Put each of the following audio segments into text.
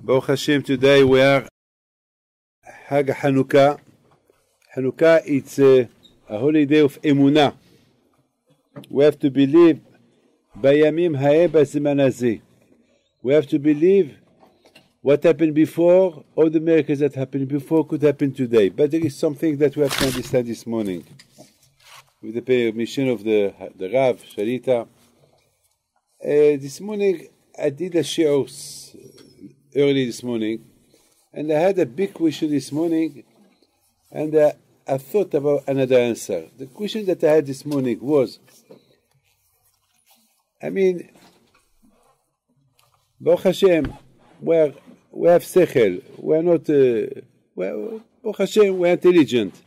Baruch Hashem, today we are Hag Hanukkah. Hanukkah, it's a holiday of Emunah. We have to believe Bayamim Hae Baziman Hazeh. We have to believe what happened before, all the miracles that happened before could happen today. But there is something that we have to understand this morning. With the permission of the Rav, Shalita. This morning, I did a shiur early this morning, and I had a big question this morning, and I thought about another answer. The question that I had this morning was, Baruch Hashem, we have sechel, we are not, Baruch Hashem, we are intelligent.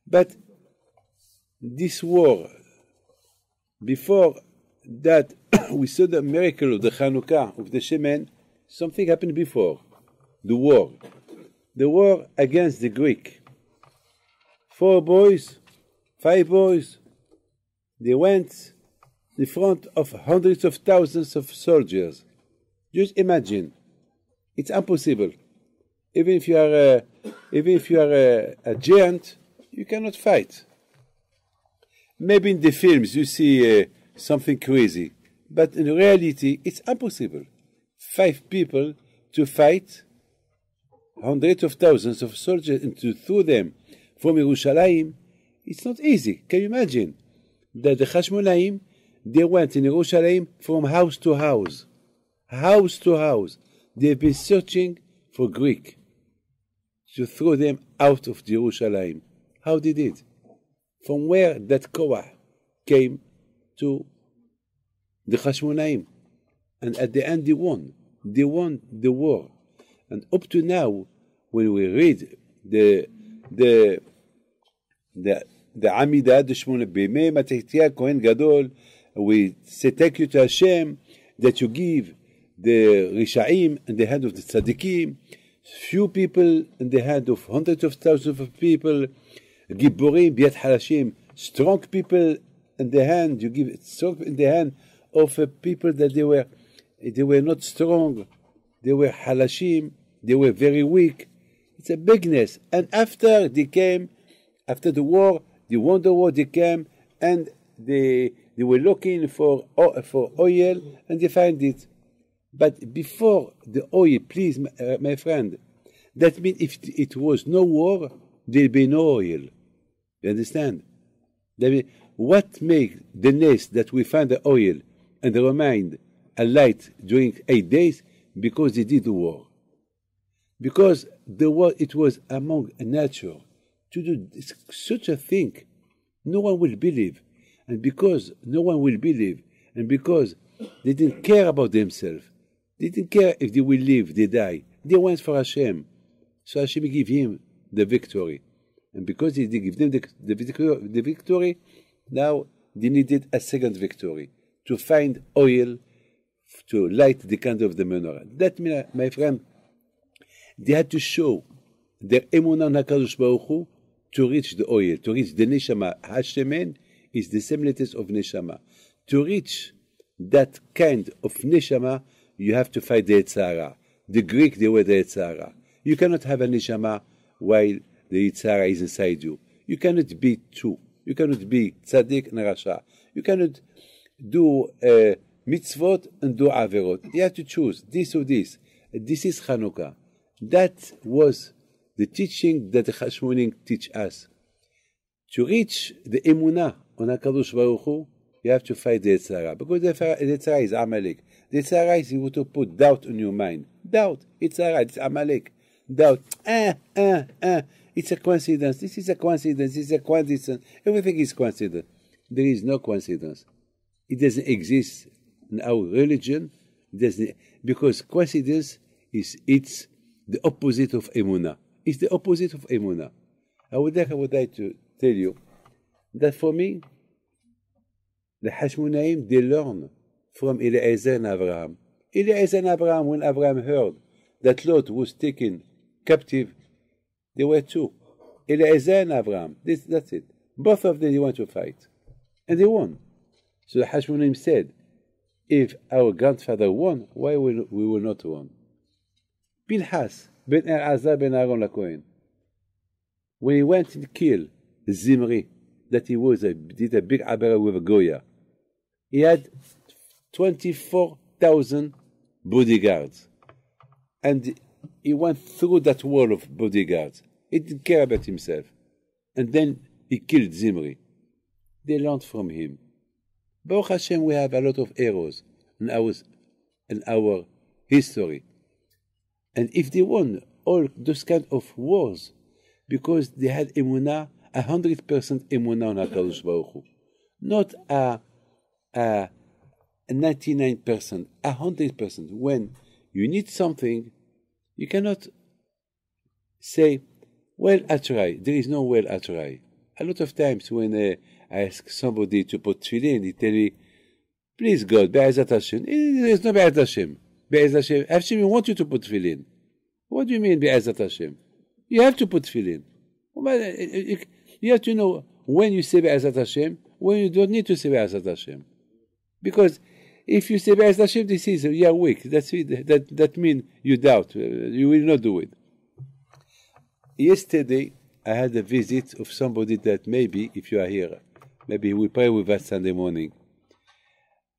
But this war, before that, we saw the miracle of the Chanukah, of the Shemen, something happened before, the war against the Greek. 5 boys, they went in front of hundreds of thousands of soldiers. Just imagine, it's impossible. Even if you are a giant, you cannot fight. Maybe in the films you see something crazy, but in reality it's impossible. 5 people to fight hundreds of thousands of soldiers and to throw them from Yerushalayim, it's not easy. Can you imagine that the Hashmonaim, they went in Yerushalayim from house to house. They've been searching for Greek to throw them out of Yerushalayim. How they did? From where that Korah came to the Hashmonaim. And at the end they won. They won the war. And up to now, when we read the Amidah, the Shmona B'mei Matityahu Kohen Gadol, we say thank you to Hashem that you give the Rishaim in the hand of the Tzaddikim, few people in the hand of hundreds of thousands of people, Giborim B'yad Halashim, strong people in the hand, you give strong in the hand of people that they were not strong, they were Halashim, they were very weak. It's a bigness. And after the war, they won the war, they came and they were looking for oil and they find it. But before the oil, please, my friend, that means if it was no war, there'll be no oil. You understand? That means what makes the nest that we find the oil and remained alight during 8 days? Because they did the war. Because the war, it was among nature. To do such a thing, no one will believe. And because no one will believe, and because they didn't care about themselves, they didn't care if they will live, they die. They went for Hashem. So Hashem gave him the victory. And because he did give them the victory, now they needed a second victory to find oil to light the candle of the menorah. That means, my friend, they had to show their emunah on HaKadosh Baruch Hu to reach the oil, to reach the neshama. Hashemen is the same letters of neshama. To reach that kind of neshama, you have to fight the Yetzer Hara. The Greek, they were the Yetzer Hara. You cannot have a neshama while the Yetzer Hara is inside you. You cannot be two. You cannot be tzaddik and rasha. You cannot do mitzvot and do averot. You have to choose this or this. This is Chanukah. That was the teaching that the Hashmonim teach us. To reach the emunah on HaKadosh Baruch Hu, you have to fight the Yetzer Hara. Because the Yetzer Hara is Amalek. The Yetzer Hara is you want to put doubt in your mind. Doubt. Yetzer Hara, it's Amalek. Doubt. It's a coincidence. This is a coincidence. This is a coincidence. Everything is coincidence. There is no coincidence. It doesn't exist in our religion. Because coincidence it's the opposite of emunah. It's the opposite of emunah. I would like to tell you that for me, the Hashmonaim, they learn from Eliezer and Abraham. Eliezer and Abraham, when Abraham heard that Lot was taken captive, they were 2. Eliezer and Abraham. That's it. Both of them, they want to fight. And they won. So the Hashmonaim said, if our grandfather won, why we will not won? Pinchas, ben Elazar ben Aaron LaKohen. When he went and killed Zimri, that he did a big abera with a Goya, he had 24,000 bodyguards. And he went through that wall of bodyguards. He didn't care about himself. And then he killed Zimri. They learned from him. Baruch Hashem, we have a lot of heroes in our history. And if they won all those kind of wars, because they had emunah, 100% emunah on HaKadosh Baruch Hu. Not a 99%, 100%. When you need something, you cannot say, well, I try. There is no well, I try. A lot of times when I ask somebody to put tefillin, they tell me, please God, Be'ezat Hashem. There is no Be'ezat Hashem. Be'ezat Hashem. Hashem want you to put tefillin. What do you mean Be'ezat Hashem? You have to put tefillin. You have to know when you say Be'ezat Hashem, when you don't need to say Be'ezat Hashem. Because if you say Be'ezat Hashem, this is, you are weak. That's it. That means you doubt. You will not do it. Yesterday, I had a visit of somebody that maybe, if you are here, maybe we pray with us Sunday morning.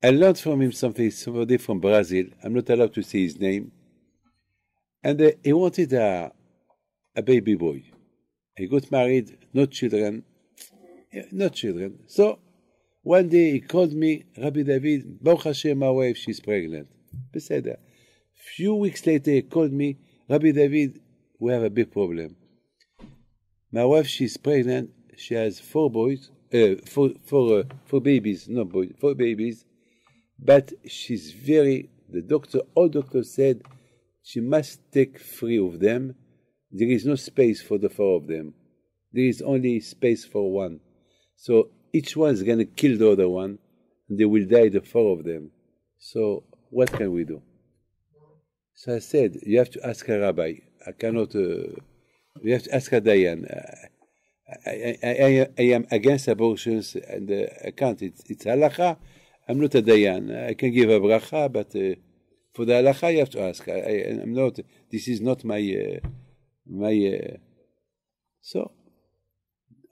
I learned from him something, somebody from Brazil. I'm not allowed to say his name. And he wanted a baby boy. He got married, no children. So one day he called me, Rabbi David, Baruch Hashem, my wife, she's pregnant. Beseder. Few weeks later he called me, Rabbi David, we have a big problem. My wife, she's pregnant. She has 4 boys, 4 babies, not boys, 4 babies. But she's all doctors said she must take 3 of them. There is no space for the 4 of them. There is only space for 1. So each one is going to kill the other one, and they will die, the 4 of them. So what can we do? So I said, you have to ask a rabbi. I cannot... you have to ask a dayan. I am against abortions, and I can't. It's halacha. I'm not a dayan. I can give a bracha, but for the halacha, you have to ask. I'm not. This is not my. So,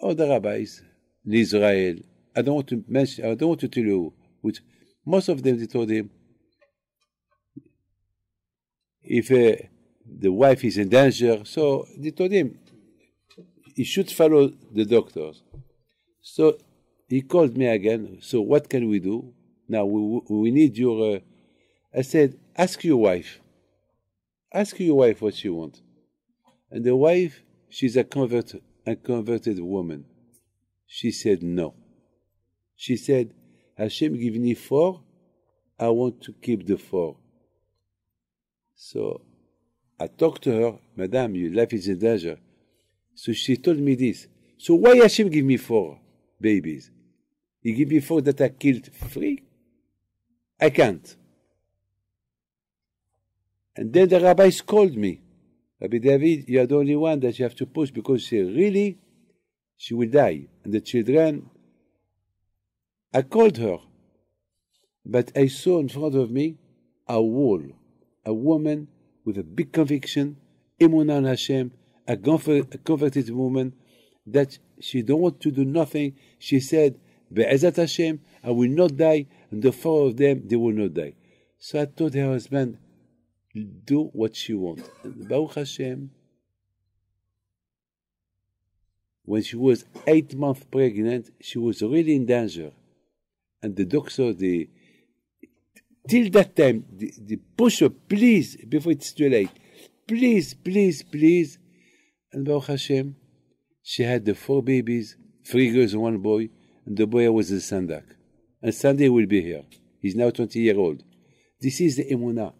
all the rabbis in Israel. I don't want to mention. I don't want to tell you which. Most of them, they told him, if the wife is in danger, so they told him he should follow the doctors. So he called me again. So what can we do? Now we need your... I said, ask your wife. Ask your wife what she wants. And the wife, she's a converted woman. She said no. She said, Hashem give me 4, I want to keep the 4. So I talked to her, Madam, your life is in danger. So she told me this. So why Hashem give me 4 babies? He give me 4 that I killed 3? I can't. And then the rabbis called me. Rabbi David, you are the only one that you have to push because she will die. And the children, I called her. But I saw in front of me a wall, a woman with a big conviction, emunah on Hashem, a converted woman, that she don't want to do nothing. She said, Be'ezat Hashem, I will not die, and the 4 of them, they will not die. So I told her husband, do what she wants. And Baruch Hashem, when she was 8 months pregnant, she was really in danger. And the doctor, till that time, they push her, please, before it's too late. Please, please, please. And Baruch Hashem, she had the 4 babies, 3 girls and 1 boy, and the boy was in Sandak. And Sunday will be here. He's now 20 years old. This is the emunah.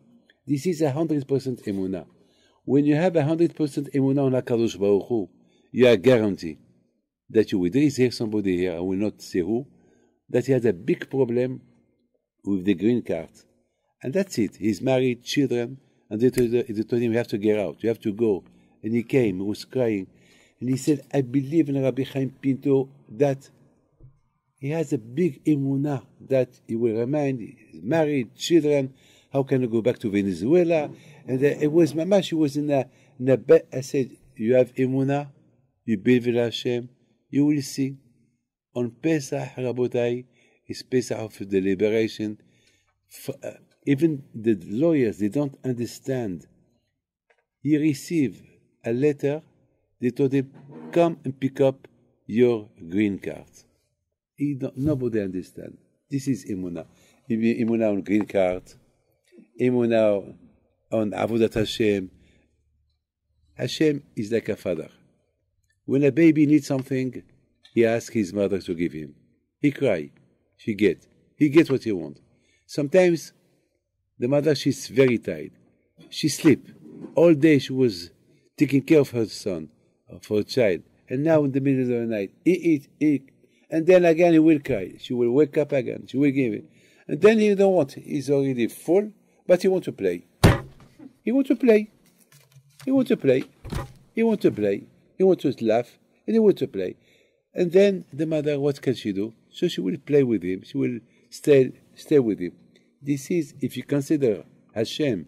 This is 100% emunah. When you have 100% emunah on HaKadosh Baruch Hu, you are guaranteed that you will. There is here somebody here, I will not say who, that he has a big problem with the green card. And that's it. He's married, children, and they told him, you have to get out, you have to go. And he came, he was crying. And he said, I believe in Rabbi Chaim Pinto that he has a big emunah that he will remain. He's married, children, how can I go back to Venezuela? And it was Mama, she was in a I said, you have Emunah, you believe in Hashem, you will see. On Pesach, Rabotai, is Pesach of the liberation. Even the lawyers, they don't understand. He received a letter, they told him, come and pick up your green card. Nobody understands. This is Emunah. Emunah on green card, Emunah on Avodat Hashem. Hashem is like a father. When a baby needs something, he asks his mother to give him. He cry, she get. He gets what he wants. Sometimes the mother, she's very tired. She sleep. All day she was taking care of her son, of her child. And now in the middle of the night, eat. And then again he will cry. She will wake up again. She will give it. And then he don't want. He's already full, but he want to play. He want to play. He want to play. He want to play. He want to laugh. And he want to play. And then the mother, what can she do? So she will play with him. She will stay with him. This is, if you consider Hashem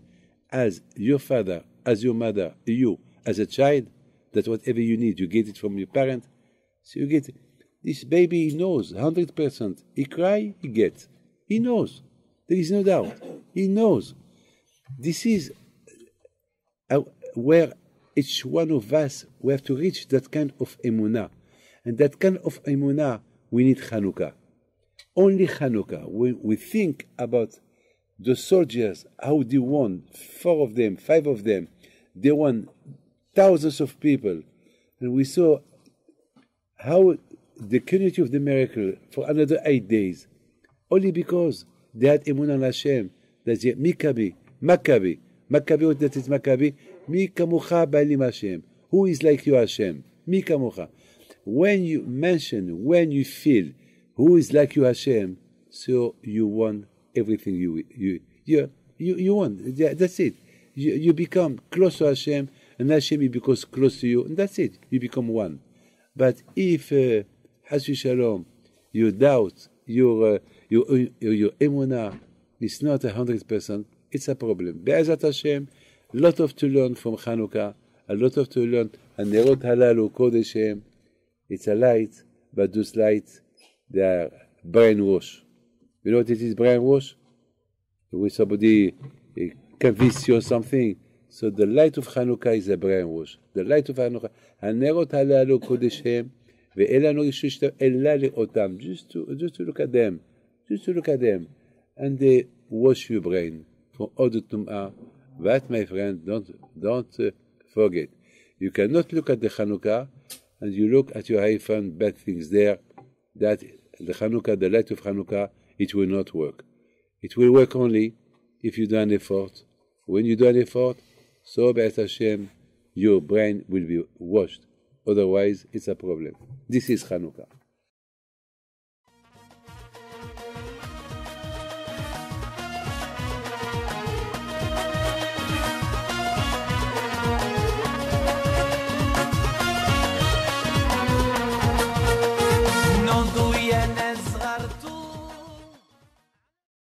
as your father, as your mother, you as a child, that whatever you need, you get it from your parent. So you get it. This baby knows 100%. He cry, he gets. He knows. There is no doubt. He knows. This is where each one of us, we have to reach that kind of emunah. And that kind of emunah, we need Chanukah. Only Chanukah. When we think about the soldiers, how they won, 4 of them, 5 of them, they won thousands of people. And we saw how the community of the miracle for another 8 days, only because they had emunah on Hashem. That's it. Maccabi. Maccabi, that is Maccabi. Mi kamucha ba'alim Hashem. Who is like you, Hashem? Mi kamucha. When you feel who is like you, Hashem, so you won everything you won. Yeah, that's it. You become close to Hashem, and Hashem becomes close to you, and that's it. You become one. But if Hasbi Shalom, you doubt your emunah is not 100%, it's a problem. Be'ezat Hashem, a lot of to learn from Chanukah, a lot of to learn. And Nerot Halalu Kodeshem, it's a light, but those lights, they are brainwash. You know what it is, brainwash? When somebody convince you of something. So the light of Chanukah is a brainwash. The light of Chanukah. Hanerot Halalu Kodeshem, ve'elanu yishishtem ella le'otam. Just to look at them. Just to look at them. And they wash your brain from all the tum'ah. That, my friend, don't forget. You cannot look at the Chanukah and you look at your iPhone, bad things there. That the Chanukah, the light of Chanukah, it will not work. It will work only if you do an effort. When you do an effort, so Be'ez Hashem, your brain will be washed. Otherwise, it's a problem. This is Chanukah.